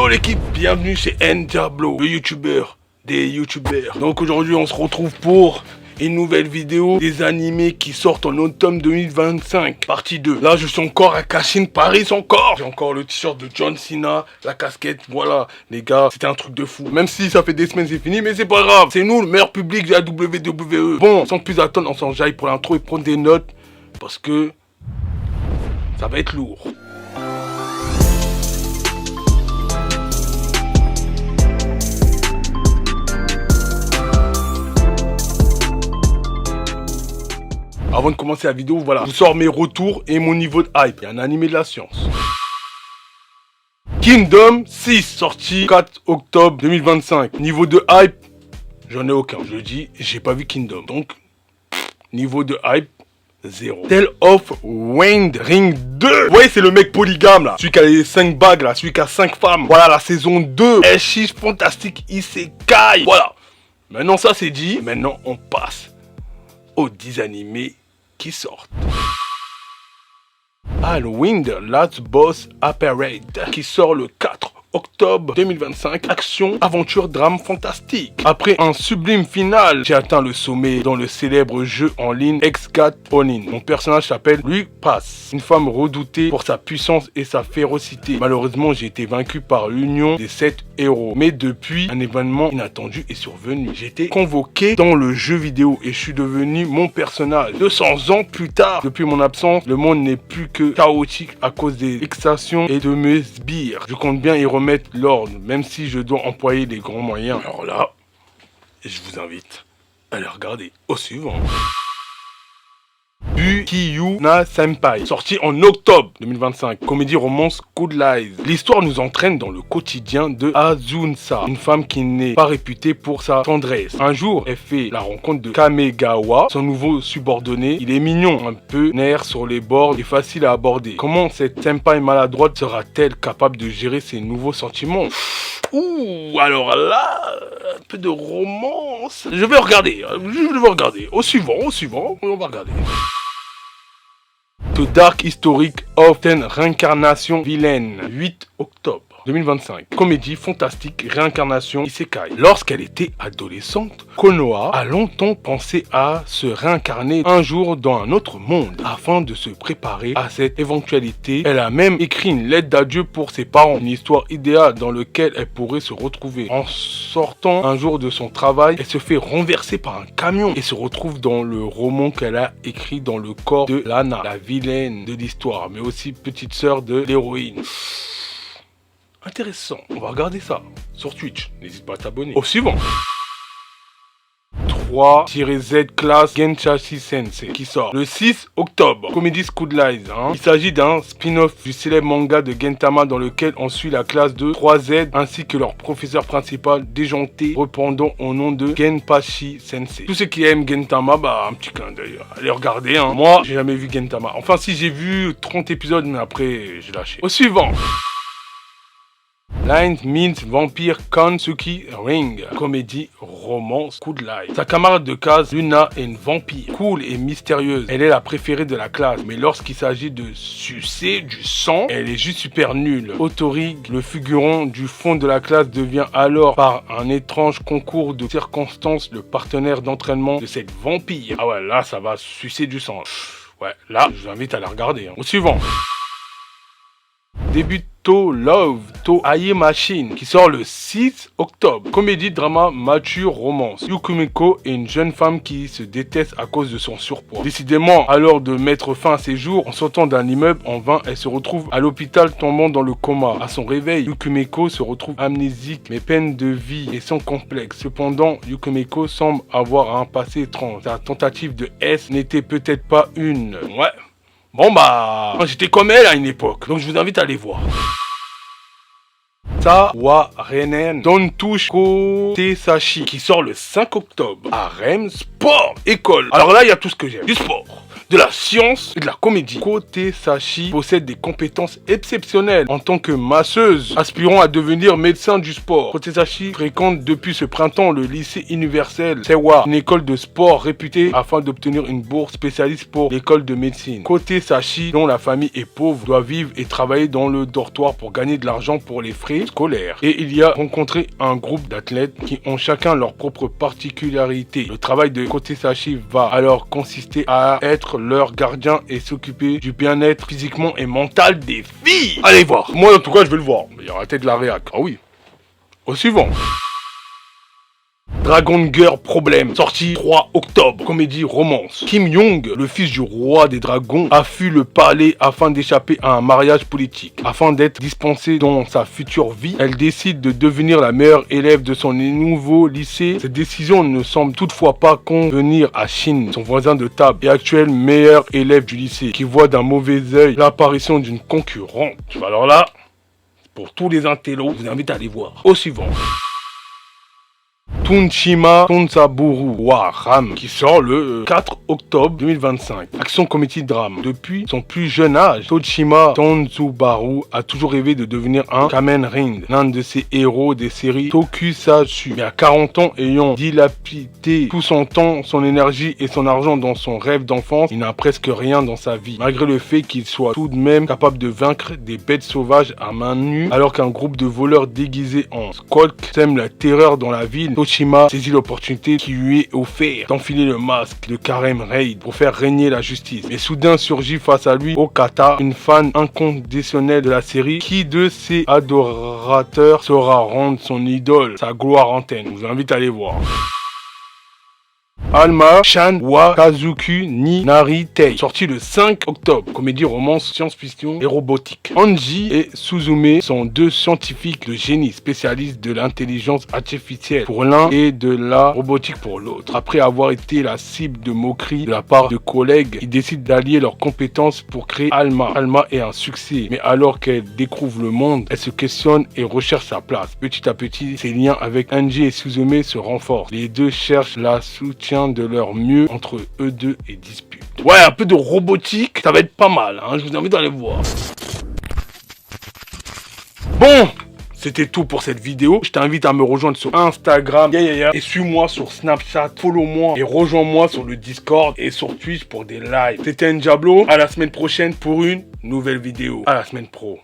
Yo l'équipe, bienvenue chez N-Diablo, le youtubeur des youtubeurs. Donc aujourd'hui on se retrouve pour une nouvelle vidéo des animés qui sortent en automne 2025, partie 2. Là je suis encore à Kashin Paris encore. J'ai encore le t-shirt de John Cena, la casquette, voilà les gars, c'était un truc de fou. Même si ça fait des semaines c'est fini, mais c'est pas grave. C'est nous le meilleur public de la WWE. Bon, sans plus attendre, on s'enjaille pour l'intro et prendre des notes, parce que ça va être lourd. Avant de commencer la vidéo, voilà, je vous sors mes retours et mon niveau de hype. Il y a un animé de la science. Kingdom 6, sorti 4 octobre 2025. Niveau de hype, j'en ai aucun. Je le dis, j'ai pas vu Kingdom. Donc, niveau de hype, 0. Tale of Wandering 2. Vous voyez, c'est le mec polygame là. Celui qui a les 5 bagues là. Celui qui a 5 femmes. Voilà, la saison 2. Eshis Fantastic Isekai. Voilà. Maintenant, ça c'est dit. Maintenant, on passe aux 10 animés qui sortent. Halloween The Last Boss Apparate, qui sort le 4 octobre 2025, action, aventure, drame fantastique. Après un sublime final, j'ai atteint le sommet dans le célèbre jeu en ligne X-Gat Onin. Mon personnage s'appelle Lui Pass, une femme redoutée pour sa puissance et sa férocité. Malheureusement, j'ai été vaincu par l'union des 7 héros. Mais depuis, un événement inattendu est survenu. J'ai été convoqué dans le jeu vidéo et je suis devenu mon personnage. 200 ans plus tard, depuis mon absence, le monde n'est plus que chaotique à cause des vexations et de mes sbires. Je compte bien y remettre l'ordre, même si je dois employer les grands moyens. Alors là, je vous invite à le regarder au suivant. Ukiyu na Senpai, sorti en octobre 2025, comédie romance Good Lies. L'histoire nous entraîne dans le quotidien de Azunsa, une femme qui n'est pas réputée pour sa tendresse. Un jour, elle fait la rencontre de Kamegawa, son nouveau subordonné. Il est mignon, un peu nerf sur les bords et facile à aborder. Comment cette senpai maladroite sera-t-elle capable de gérer ses nouveaux sentiments? Ouh, alors là, un peu de romance. Je vais regarder. Au suivant, on va regarder. The Dark Historic of 10 Réincarnation Villaine, 8 octobre 2025. Comédie fantastique, réincarnation isekai. Lorsqu'elle était adolescente, Konoha a longtemps pensé à se réincarner un jour dans un autre monde. Afin de se préparer à cette éventualité, elle a même écrit une lettre d'adieu pour ses parents. Une histoire idéale dans laquelle elle pourrait se retrouver. En sortant un jour de son travail, elle se fait renverser par un camion et se retrouve dans le roman qu'elle a écrit dans le corps de Lana, la vilaine de l'histoire, mais aussi petite sœur de l'héroïne. Intéressant, on va regarder ça sur Twitch, n'hésite pas à t'abonner. Au suivant. 3-Z Class Genshashi Sensei, qui sort le 6 octobre. Comédie Good Lies. Il s'agit d'un spin-off du célèbre manga de Gintama dans lequel on suit la classe de 3Z ainsi que leur professeur principal déjanté répondant au nom de Genpachi Sensei. Tous ceux qui aiment Gintama, bah un petit clin d'œil. Allez regarder. Moi, j'ai jamais vu Gintama. Enfin si, j'ai vu 30 épisodes mais après j'ai lâché. Au suivant. Lines Means Vampire Kansuki Ring, comédie romance Good Life. Sa camarade de classe, Luna, est une vampire, cool et mystérieuse. Elle est la préférée de la classe, mais lorsqu'il s'agit de sucer du sang, elle est juste super nulle. Otori, le figuron du fond de la classe, devient alors, par un étrange concours de circonstances, le partenaire d'entraînement de cette vampire. Ah ouais, là, ça va sucer du sang. Ouais, là, je vous invite à la regarder. Au suivant. Début To Love, To Aye Machine, qui sort le 6 octobre. Comédie, drama, mature, romance. Yukumiko est une jeune femme qui se déteste à cause de son surpoids. Décidément, alors de mettre fin à ses jours, en sortant d'un immeuble, en vain, elle se retrouve à l'hôpital tombant dans le coma. À son réveil, Yukumiko se retrouve amnésique, mais pleine de vie et sans complexe. Cependant, Yukumiko semble avoir un passé étrange. Sa tentative de S n'était peut-être pas une... Ouais. Bon bah, j'étais comme elle à une époque, donc je vous invite à aller voir. Sawarenen Dontouche Kotesashi, qui sort le 5 octobre. Harem, sport, école. Alors là, il y a tout ce que j'aime. Du sport, de la science et de la comédie. Kotesashi possède des compétences exceptionnelles en tant que masseuse, aspirant à devenir médecin du sport. Kotesashi fréquente depuis ce printemps le lycée universel Seiwa, une école de sport réputée afin d'obtenir une bourse spécialiste pour l'école de médecine. Kotesashi, dont la famille est pauvre, doit vivre et travailler dans le dortoir pour gagner de l'argent pour les frais scolaire. Et il y a rencontré un groupe d'athlètes qui ont chacun leur propre particularité. Le travail de Kotesashi va alors consister à être leur gardien et s'occuper du bien-être physiquement et mental des filles. Allez voir. Moi en tout cas je vais le voir. Il y aura peut-être la réac. Ah oui. Au suivant. Dragon Girl Problem, sorti 3 octobre, comédie romance. Kim Young, le fils du roi des dragons, a fui le palais afin d'échapper à un mariage politique. Afin d'être dispensée dans sa future vie, elle décide de devenir la meilleure élève de son nouveau lycée. Cette décision ne semble toutefois pas convenir à Shin, son voisin de table et actuel meilleur élève du lycée, qui voit d'un mauvais œil l'apparition d'une concurrente. Alors là, pour tous les intellos, je vous invite à aller voir. Au suivant. Tunshima Tonsaburu wa Ram, qui sort le 4 octobre 2025. Action comédie drame. Depuis son plus jeune âge, Toshima Tonsubaru a toujours rêvé de devenir un Kamen Rider, l'un de ses héros des séries Tokusatsu. Mais à 40 ans, ayant dilapidé tout son temps, son énergie et son argent dans son rêve d'enfance, il n'a presque rien dans sa vie. Malgré le fait qu'il soit tout de même capable de vaincre des bêtes sauvages à main nue, alors qu'un groupe de voleurs déguisés en skulk sème la terreur dans la ville, Toshima saisit l'opportunité qui lui est offerte d'enfiler le masque de Kamen Rider pour faire régner la justice. Mais soudain surgit face à lui Okata, une fan inconditionnelle de la série, qui de ses adorateurs saura rendre son idole sa gloire antenne. Je vous invite à aller voir. Alma Chan wa Kazuku ni Naritei, sorti le 5 octobre, comédie romance science-fiction et robotique. Anji et Suzume sont deux scientifiques de génie spécialistes de l'intelligence artificielle pour l'un et de la robotique pour l'autre. Après avoir été la cible de moqueries de la part de collègues, ils décident d'allier leurs compétences pour créer Alma. Alma est un succès, mais alors qu'elle découvre le monde, elle se questionne et recherche sa place. Petit à petit, ses liens avec Anji et Suzume se renforcent. Les deux cherchent la soutien de leur mieux entre eux deux et disputent. Ouais, un peu de robotique, ça va être pas mal, hein, je vous invite à aller voir. Bon, c'était tout pour cette vidéo. Je t'invite à me rejoindre sur Instagram, et suis-moi sur Snapchat, follow-moi et rejoins-moi sur le Discord et sur Twitch pour des lives. C'était Ndiablo, à la semaine prochaine pour une nouvelle vidéo. À la semaine pro.